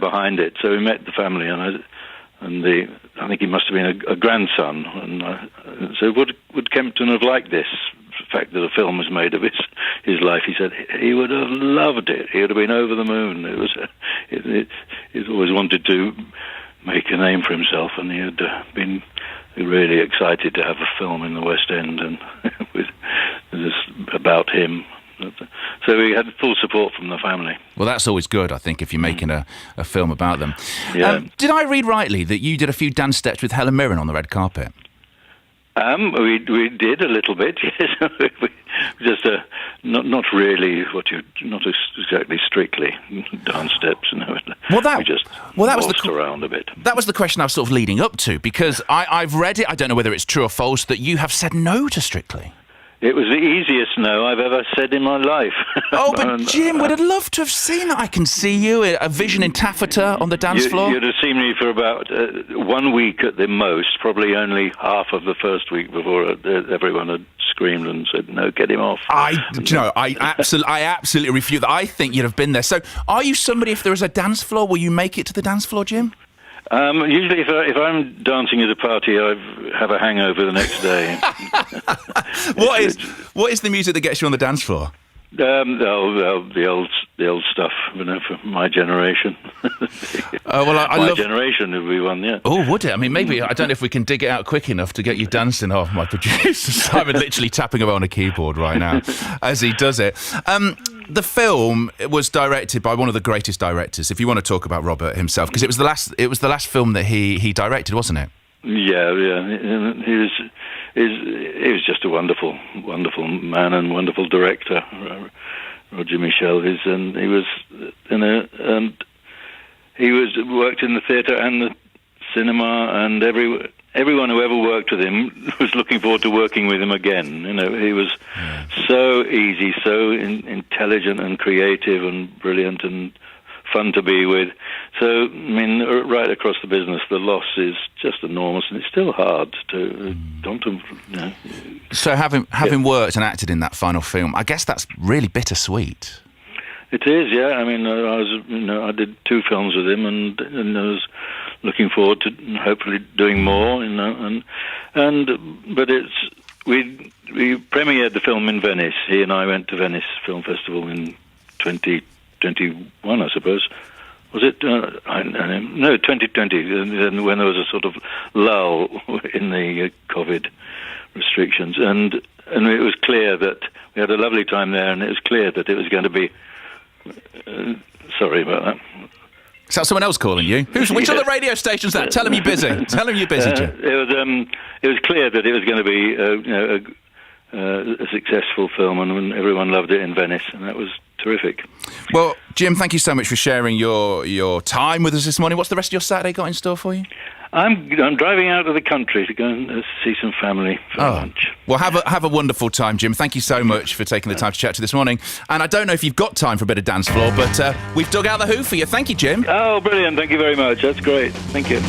behind it. So we met the family, and I think he must have been a grandson. And so would Kempton have liked this? The fact that a film was made of his life, he said he would have loved it. He would have been over the moon. He'd always wanted to make a name for himself, and he had been really excited to have a film in the West End and about him. So we had full support from the family. Well, that's always good, I think, if you're making a film about them. Yeah. Did I read rightly that you did a few dance steps with Helen Mirren on the red carpet? We did a little bit, yes. Just not really not exactly strictly dance steps. No. We just waltzed around a bit. That was the question I was sort of leading up to, because I've read it. I don't know whether it's true or false that you have said no to Strictly. It was the easiest no I've ever said in my life. Oh, but Jim, would have loved to have seen that. I can see you, a vision in taffeta on the dance floor. You'd have seen me for about 1 week at the most, probably only half of the first week before everyone had screamed and said, no, get him off. I absolutely refute that. I think you'd have been there. So are you somebody, if there is a dance floor, will you make it to the dance floor, Jim? Usually, if I'm dancing at a party, I have a hangover the next day. What is the music that gets you on the dance floor? The old stuff, for my generation. My generation would be one, yeah. Oh, would it? I mean, maybe, I don't know if we can dig it out quick enough to get you dancing. Oh, my producer Simon literally tapping away on a keyboard right now as he does it. The film was directed by one of the greatest directors, if you want to talk about Robert himself, because it was the last film that he directed, wasn't it? Yeah. He was just a wonderful man and wonderful director, Roger Michel. He worked in the theatre and the cinema, and everyone who ever worked with him was looking forward to working with him again. He was so easy, so intelligent and creative and brilliant and fun to be with. So, I mean, right across the business, the loss is just enormous, and it's still hard to So having worked and acted in that final film, I guess that's really bittersweet. It is, yeah. I mean, I did 2 films with him, and I was looking forward to hopefully doing more. But we premiered the film in Venice. He and I went to Venice Film Festival in 2021, I suppose. Was it? No, 2020, when there was a sort of lull in the COVID restrictions, and it was clear that we had a lovely time there, and it was clear that it was going to be. Sorry about that. Is that someone else calling you? Which other radio station's that? Tell him you're busy. Tell him you're busy, Jim. It was clear that it was going to be a successful film, and everyone loved it in Venice, and that was terrific. Well, Jim, thank you so much for sharing your time with us this morning. What's the rest of your Saturday got in store for you? I'm driving out of the country to go and see some family for lunch. Well, have a wonderful time, Jim. Thank you so much for taking the time to chat to this morning. And I don't know if you've got time for a bit of dance floor, but we've dug out the Who for you. Thank you, Jim. Oh, brilliant. Thank you very much. That's great. Thank you.